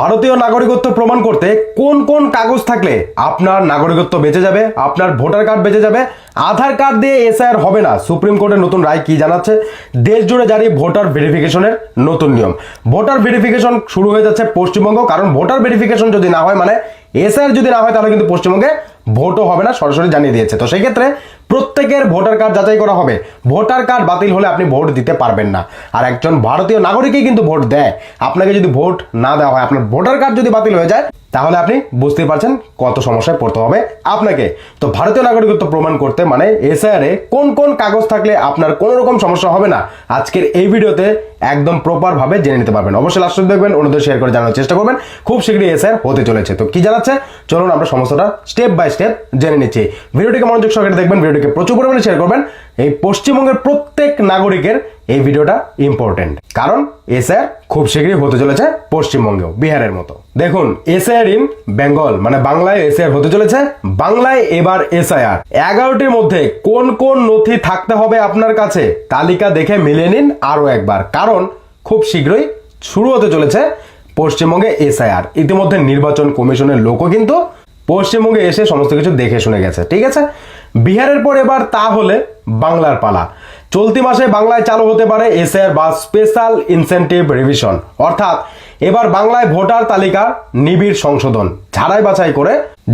ভারতীয় নাগরিকত্ব প্রমাণ করতে কোন কোন কাগজ থাকলে আপনার নাগরিকত্ব বেঁচে যাবে, আপনার ভোটার কার্ড বেঁচে যাবে, আধার কার্ড দিয়ে এসআইআর হবে না। সুপ্রিম কোর্টের নতুন রায় কি জানাচ্ছে, দেশ জুড়ে জারি ভোটার ভেরিফিকেশনের নতুন নিয়ম। ভোটার ভেরিফিকেশন শুরু হয়ে যাচ্ছে পশ্চিমবঙ্গ, কারণ ভোটার ভেরিফিকেশন যদি না হয় মানে এসআইআর যদি না হয় তাহলে কিন্তু পশ্চিমবঙ্গে ভোটও হবে না, সরাসরি জানিয়ে দিয়েছে। তো সেই ক্ষেত্রে প্রত্যেকের ভোটার কার্ড যাচাই করা হবে। ভোটার কার্ড বাতিল হলে আপনি ভোট দিতে পারবেন না। আর একজন ভারতীয় নাগরিকই কিন্তু ভোট দেয়। আপনাকে যদি ভোট না দেওয়া হয়, আপনার ভোটার কার্ড যদি বাতিল হয়ে যায়, তাহলে আপনি বুঝতেই পারছেন কত সমস্যায় পড়তে হবে আপনাকে। তো ভারতীয় নাগরিকত্ব প্রমাণ করতে মানে এসআইআর এ কোন কোন কাগজ থাকলে আপনার কোনো রকম সমস্যা হবে না, আজকের এই ভিডিওতে একদম প্রপার ভাবে জেনে নিতে পারবেন। অবশ্যই লাস্ট দেখবেন, অন্যদের শেয়ার করে জানার চেষ্টা করবেন। খুব শীঘ্রই এসআইআর হতে চলেছে। তো কি জানাচ্ছে চলুন আমরা সমস্যাটা স্টেপ বাই স্টেপ জেনে নিচ্ছি। ভিডিওটিকে মনোযোগ সহকারে দেখবেন, ভিডিওটিকে প্রচুর পরিমাণে শেয়ার করবেন। এই পশ্চিমবঙ্গের প্রত্যেক নাগরিকের এই ভিডিওটা ইম্পর্টেন্ট, কারণ এসআইআর খুব শীঘ্রই হতে চলেছে পশ্চিমবঙ্গেও, বিহারের মতো। দেখুন, এসআইআর ইন বেঙ্গল মানে বাংলায় এসআইআর হতে চলেছে। বাংলায় এবার এসআইআর 11টির মধ্যে কোন কোন নথি থাকতে হবে আপনার কাছে তালিকা দেখে মিলিয়ে নিন আরো একবার, কারণ খুব শীঘ্রই শুরু হতে চলেছে পশ্চিমবঙ্গে এসআইআর। ইতিমধ্যে নির্বাচন কমিশনের লোকও কিন্তু পশ্চিমবঙ্গে এসে সমস্ত কিছু দেখে শুনে গেছে, ঠিক আছে। বিহারের পর এবার তাহলে বাংলার পালা। চলতি মাসে বাংলায় চালু হতে পারে এসআইআর বা স্পেশাল ইনসেনটিভ রিভিশন, অর্থাৎ এবার বাংলায় ভোটার তালিকা নিবিড় সংশোধন, ছাড়াই বাছাই করে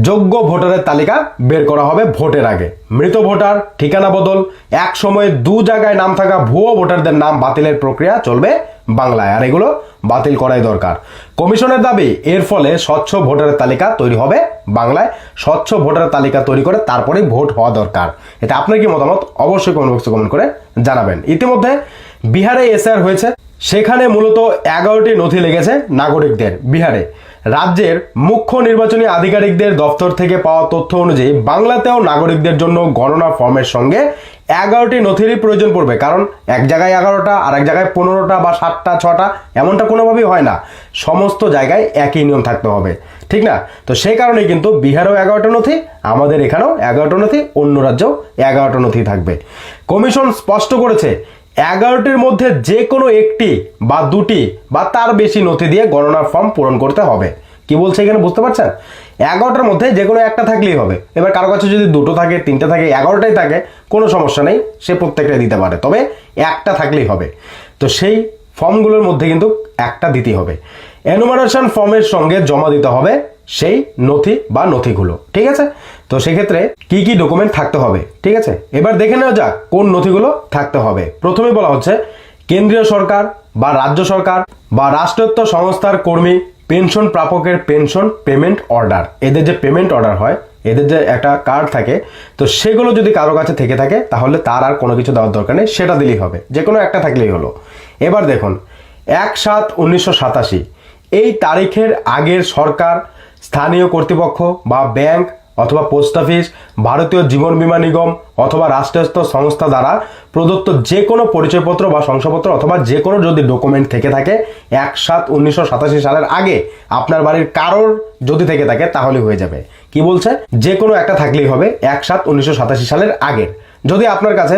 যোগ্য ভোটারের তালিকা বের করা হবে ভোটের আগে। মৃত ভোটার, ঠিকানা বদল, এক সময় দু জায়গায় নাম থাকা ভুয়ো ভোটারদের নাম বাতিলের প্রক্রিয়া চলবে বাংলায়, আর এগুলো বাতিল করাই দরকার। কমিশনের দাবি এর ফলে স্বচ্ছ ভোটারের তালিকা তৈরি হবে বাংলায়। স্বচ্ছ ভোটারের তালিকা তৈরি করে তারপরে ভোট হওয়া দরকার। এটা আপনার কি মতামত অবশ্যই কমেন্ট বক্সে কমেন্ট করে জানাবেন। ইতিমধ্যে বিহারে এসআইআর হয়েছে, সেখানে মূলত 11টি নথি লেগেছে নাগরিকদের। বিহারে রাজ্যের মুখ্য নির্বাচনী আধিকারিকদের দপ্তর থেকে পাওয়া তথ্য অনুযায়ী বাংলাতেও নাগরিকদের জন্য গণনা ফর্মের সঙ্গে 11টি নথিরই প্রয়োজন পড়বে, কারণ এক জায়গায় 11টা আর এক জায়গায় 15টা বা 7টা 6টা এমনটা কোনোভাবেই হয় না। সমস্ত জায়গায় একই নিয়ম থাকতে হবে, ঠিক না? তো সেই কারণেই কিন্তু বিহারেও 11টা নথি, আমাদের এখানেও 11টা নথি, অন্য রাজ্যেও 11টা নথি থাকবে। কমিশন স্পষ্ট করেছে 11টির মধ্যে যে কোনো একটি বা দুটি বা তার বেশি নথি দিয়ে গণনার ফর্ম পূরণ করতে হবে। কি বলছে এখানে বুঝতে পারছেন? 11টার মধ্যে যে কোনো একটা থাকলেই হবে। এবার কারো কাছে যদি দুটো থাকে, তিনটা থাকে, 11টাই থাকে, কোনো সমস্যা নেই, সে প্রত্যেকটাই দিতে পারে, তবে একটা থাকলেই হবে। তো সেই ফর্মগুলোর মধ্যে কিন্তু একটা দিতেই হবে। এনুমারেশন ফর্মের সঙ্গে জমা দিতে হবে সেই নথি বা নথিগুলো, ঠিক আছে। তো সেক্ষেত্রে কি কি ডকুমেন্ট থাকতে হবে, ঠিক আছে, এবার দেখে নেওয়া যাক কোন নথিগুলো থাকতে হবে। প্রথমে বলা হচ্ছে কেন্দ্রীয় সরকার বা রাজ্য সরকার বা রাষ্ট্রায়ত্ত সংস্থার কর্মী, পেনশন প্রাপকের পেনশন পেমেন্ট অর্ডার। এদের যে পেমেন্ট অর্ডার হয়, এদের যে একটা কার্ড থাকে, তো সেগুলো যদি কারো কাছে থেকে থাকে তাহলে তার আর কোনো কিছু দেওয়ার দরকার নেই, সেটা দিলেই হবে, যে কোনো একটা থাকলেই হলো। এবার দেখুন 1/7/1987 এই তারিখের আগের সরকার, স্থানীয় কর্তৃপক্ষ বা ব্যাংক অথবা পোস্ট অফিস, ভারতীয় জীবন বীমা নিগম অথবা রাষ্ট্রায়ত্ত সংস্থা দ্বারা প্রদত্ত যে কোনো পরিচয়পত্র বা শংসাপত্র অথবা যে কোনো যদি ডকুমেন্ট থেকে থাকে 1/7/1987 সালের আগে, আপনার বাড়ির কারোর যদি থেকে থাকে তাহলে হয়ে যাবে। কি বলছে? যে কোনো একটা থাকলেই হবে 1/7/1987 সালের আগের। যদি আপনার কাছে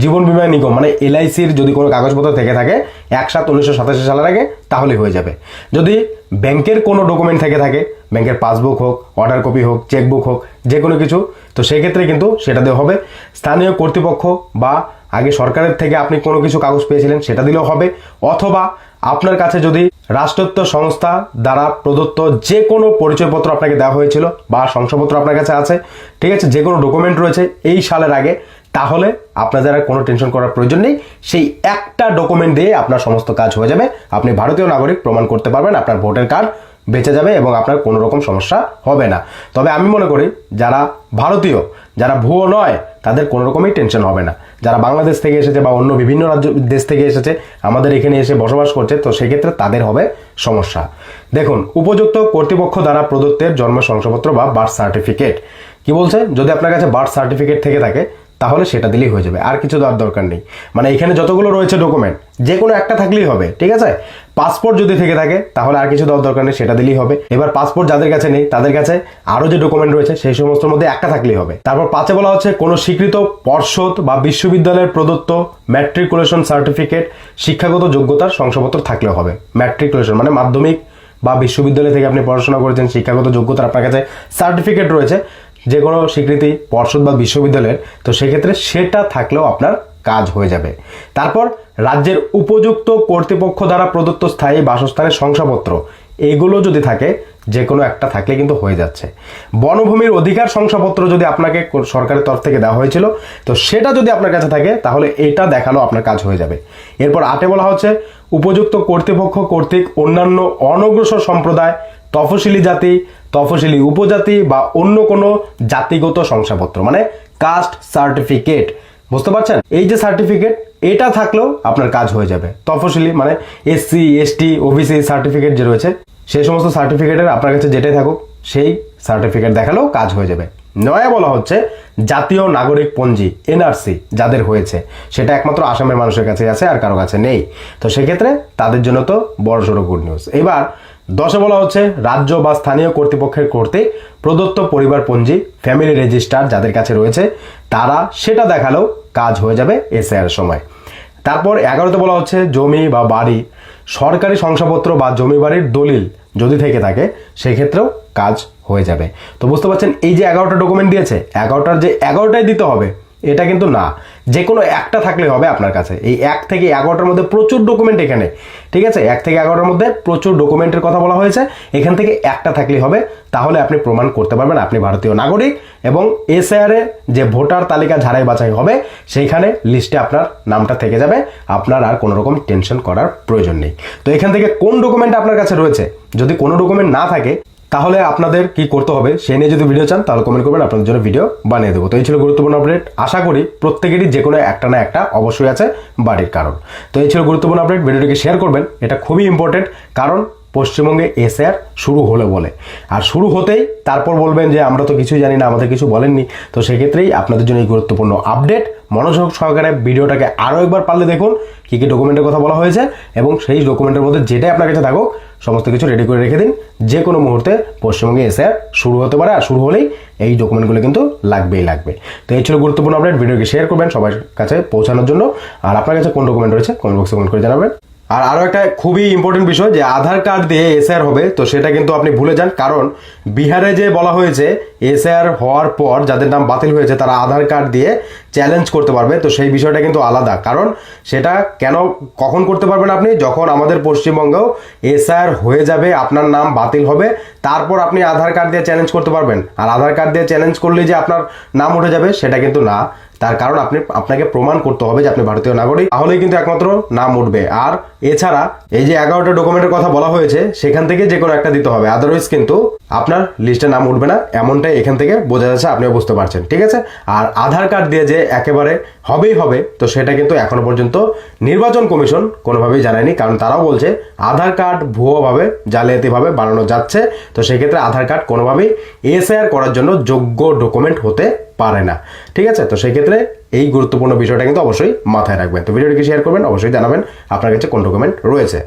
জীবন বীমা নিগম মানে এলআইসির যদি কোনো কাগজপত্র থেকে থাকে 1/7/1987 সালের আগে, তাহলে হয়ে যাবে। যদি ব্যাংকের কোনো ডকুমেন্ট থেকে থাকে, ব্যাংকের পাসবুক হোক, অর্ডার কপি হোক, চেকবুক হোক, যে কোনো কিছু, তো সেই ক্ষেত্রে কিন্তু সেটা দেওয়া হবে। স্থানীয় কর্তৃপক্ষ বা আগে সরকারের থেকে আপনি কোনো কিছু কাগজ পেয়েছিলেন সেটা দিলেও হবে, অথবা আপনার কাছে যদি রাষ্ট্রায়ত্ত সংস্থা দ্বারা প্রদত্ত যে কোনো পরিচয়পত্র আপনাকে দেওয়া হয়েছিল বা শংসাপত্র আপনার কাছে আছে, ঠিক আছে, যে কোনো ডকুমেন্ট রয়েছে এই সালের আগে, তাহলে আপনার যারা কোনো টেনশন করার প্রয়োজন নেই। সেই একটা ডকুমেন্ট দিয়ে আপনার সমস্ত কাজ হয়ে যাবে। আপনি ভারতীয় নাগরিক প্রমাণ করতে পারবেন, আপনার ভোটার কার্ড বেঁচে যাবে এবং আপনার কোনো রকম সমস্যা হবে না। তবে আমি মনে করি যারা ভারতীয়, যারা ভুয়ো নয়, তাদের কোনো রকমই টেনশন হবে না। যারা বাংলাদেশ থেকে এসেছে বা অন্য বিভিন্ন রাজ্য দেশ থেকে এসেছে, আমাদের এখানে এসে বসবাস করছে, তো সেক্ষেত্রে তাদের হবে সমস্যা। দেখুন, উপযুক্ত কর্তৃপক্ষ দ্বারা প্রদত্তের জন্ম শংসাপত্র বা বার্থ সার্টিফিকেট। কি বলছে? যদি আপনার কাছে বার্থ সার্টিফিকেট থেকে থাকে তাহলে সেটা দিলেই হয়ে যাবে, আর কিছু দেওয়ার দরকার নেই। মানে এখানে যতগুলো রয়েছে ডকুমেন্ট, যে কোনো একটা থাকলেই হবে, ঠিক আছে। পাসপোর্ট যদি থেকে থাকে তাহলে আর কিছু দেওয়ার দরকার নেই, সেটা দিলেই হবে। এবার পাসপোর্ট যাদের কাছে নেই তাদের কাছে আরো যে ডকুমেন্ট রয়েছে সেই সমস্ত মধ্যে একটা থাকলেই হবে। তারপর 5 বলা হচ্ছে কোনো স্বীকৃত পর্ষদ বা বিশ্ববিদ্যালয়ের প্রদত্ত ম্যাট্রিকুলেশন সার্টিফিকেট, শিক্ষাগত যোগ্যতার শংসাপত্র থাকলেও হবে। ম্যাট্রিকুলেশন মানে মাধ্যমিক বা বিশ্ববিদ্যালয় থেকে আপনি পড়াশোনা করেছেন, শিক্ষাগত যোগ্যতা আপনার কাছে সার্টিফিকেট রয়েছে যে কোনো স্বীকৃতি পর্ষদ বা বিশ্ববিদ্যালয়ের, তো সেক্ষেত্রে সেটা থাকলেও আপনার কাজ হয়ে যাবে। তারপর রাজ্যের উপযুক্ত কর্তৃপক্ষ দ্বারা প্রদত্ত স্থায়ী বাসস্থানের শংসাপত্র, এগুলো যদি থাকে, যে কোনো একটা থাকলে কিন্তু হয়ে যাচ্ছে। বনভূমির অধিকার শংসাপত্র যদি আপনাকে সরকারের তরফ থেকে দেওয়া হয়েছিল, তো সেটা যদি আপনার কাছে থাকে তাহলে এটা দেখালো আপনার কাজ হয়ে যাবে। এরপর 8 বলা হচ্ছে উপযুক্ত কর্তৃপক্ষ কর্তৃক অন্যান্য অনগ্রসর সম্প্রদায়, তফসিলি জাতি, তফসিলি উপজাতি বা অন্য কোনো জাতিগত শংসাপত্র, মানে কাস্ট সার্টিফিকেট, বুঝতে পারছেন? এই যে সার্টিফিকেট, এটা থাকলেও আপনার কাজ হয়ে যাবে। তফসিলি মানে এসসি, এসটি, ওবিসি সার্টিফিকেট যে রয়েছে, সেই সমস্ত সার্টিফিকেটের আপনার কাছে যেটাই থাকুক সেই সার্টিফিকেট দেখালেও কাজ হয়ে যাবে। 9 বলা হচ্ছে জাতীয় নাগরিক পঞ্জি এনআরসি যাদের হয়েছে, সেটা একমাত্র আসামের মানুষের কাছে আছে, আর কারো কাছে নেই, তো সেক্ষেত্রে তাদের জন্য তো বড়সড় গুড নিউজ। এবার 10 বলা হচ্ছে রাজ্য বা স্থানীয় কর্তৃপক্ষের কর্তৃক প্রদত্ত পরিবার পঞ্জি ফ্যামিলি রেজিস্টার যাদের কাছে রয়েছে, তারা সেটা দেখালেও কাজ হয়ে যাবে এসআইআর সময়। তারপর 11 বলা হচ্ছে জমি বা বাড়ি সরকারি শংসাপত্র বা জমি বাড়ির দলিল যদি থেকে থাকে, সেক্ষেত্রেও কাজ হয়ে যাবে। তো বুঝতে পারছেন, এই যে 11টা ডকুমেন্ট দিয়েছে, 11টার যে 11টাই দিতে হবে এটা কিন্তু না, যে কোনো একটা থাকলে হবে আপনার কাছে। এই 1 থেকে 11টার মধ্যে প্রচুর ডকুমেন্ট এখানে, ঠিক আছে? 1 থেকে 11টার মধ্যে প্রচুর ডকুমেন্টের কথা বলা হয়েছে, এখান থেকে একটা থাকলেই হবে, তাহলে আপনি প্রমাণ করতে পারবেন আপনি ভারতীয় নাগরিক। এবং এসআইআর এ যে ভোটার তালিকা ঝাড়াই বাছাই হবে, সেইখানে লিস্টে আপনার নামটা থেকে যাবে, আপনার আর কোনো রকম টেনশন করার প্রয়োজন নেই। তো এখান থেকে কোন ডকুমেন্ট আপনার কাছে রয়েছে, যদি কোনো ডকুমেন্ট না থাকে তাহলে আপনাদের কি করতে হবে সেই নিয়ে যদি ভিডিও চান তাহলে কমেন্ট করবেন, আপনাদের জন্য ভিডিও বানিয়ে দেবো। তো এই ছিল গুরুত্বপূর্ণ আপডেট, আশা করি প্রত্যেকেরই যে কোনো একটা না একটা অবশ্যই আছে বাড়ির কারণ। তো এই ছিল গুরুত্বপূর্ণ আপডেট, ভিডিওটিকে শেয়ার করবেন, এটা খুবই ইম্পর্টেন্ট, কারণ পশ্চিমবঙ্গে এসআইআর শুরু হলে বলে, আর শুরু হতেই তারপর বলবেন যে আমরা তো কিছুই জানি না, আমাদের কিছু বলেননি। তো সেক্ষেত্রেই আপনাদের জন্য এই গুরুত্বপূর্ণ আপডেট, মনোযোগ সহকারে ভিডিওটাকে আরও একবার পারলে দেখুন কী কী ডকুমেন্টের কথা বলা হয়েছে, এবং সেই ডকুমেন্টের মধ্যে যেটাই আপনার কাছে থাকুক সমস্ত কিছু রেডি করে রেখে দিন। যে কোনো মুহূর্তে পশ্চিমবঙ্গে এসআইআর শুরু হতে পারে, আর শুরু হলেই এই ডকুমেন্টগুলো কিন্তু লাগবেই লাগবে। তো এই ছিল গুরুত্বপূর্ণ আপডেট, ভিডিওকে শেয়ার করবেন সবার কাছে পৌঁছানোর জন্য। আর আপনার কাছে কোন ডকুমেন্ট রয়েছে কমেন্ট বক্সে কমেন্ট করে জানাবেন। আর আরও একটা খুবই ইম্পর্টেন্ট বিষয়, যে আধার কার্ড দিয়ে এসআইআর হবে, তো সেটা কিন্তু আপনি ভুলে যান, কারণ বিহারে যে বলা হয়েছে এসআইআর হওয়ার পর যাদের নাম বাতিল হয়েছে তারা আধার কার্ড দিয়ে চ্যালেঞ্জ করতে পারবে, তো সেই বিষয়টা কিন্তু আলাদা। কারণ সেটা কখন করতে পারবেন আপনি, যখন আমাদের পশ্চিমবঙ্গেও এসআইআর হয়ে যাবে, আপনার নাম বাতিল হবে, তারপর আপনি আধার কার্ড দিয়ে চ্যালেঞ্জ করতে পারবেন। আর আধার কার্ড দিয়ে চ্যালেঞ্জ করলে যে আপনার নাম উঠে যাবে সেটা কিন্তু না, তার কারণ আপনাকে প্রমাণ করতে হবে যে আপনি ভারতীয় নাগরিক, তাহলেই কিন্তু একমাত্র নাম উঠবে। আর এছাড়া এই যে 11টা ডকুমেন্টের কথা বলা হয়েছে সেখান থেকে যে কোনো একটা দিতে হবে, আদারওয়াইজ কিন্তু আপনার লিস্টে নাম উঠবে না, এমনটাই এখান থেকে বোঝা যাচ্ছে, আপনিও বুঝতে পারছেন, ঠিক আছে? আর আধার কার্ড দিয়ে যে একেবারে হবেই হবে, তো সেটা কিন্তু এখনো পর্যন্ত নির্বাচন কমিশন কোনোভাবেই জানায়নি, কারণ তারাও বলছে আধার কার্ড ভুয়োভাবে জালিয়াতিভাবে বানানো যাচ্ছে, তো সেক্ষেত্রে আধার কার্ড কোনোভাবেই এসআইআর করার জন্য যোগ্য ডকুমেন্ট হতে পারে না, ঠিক আছে? তো সেই ক্ষেত্রে এই গুরুত্বপূর্ণ বিষয়টা কিন্তু অবশ্যই মাথায় রাখবেন। তো ভিডিওটিকে শেয়ার করবেন, অবশ্যই জানাবেন আপনার কাছে কোন ডকুমেন্ট রয়েছে।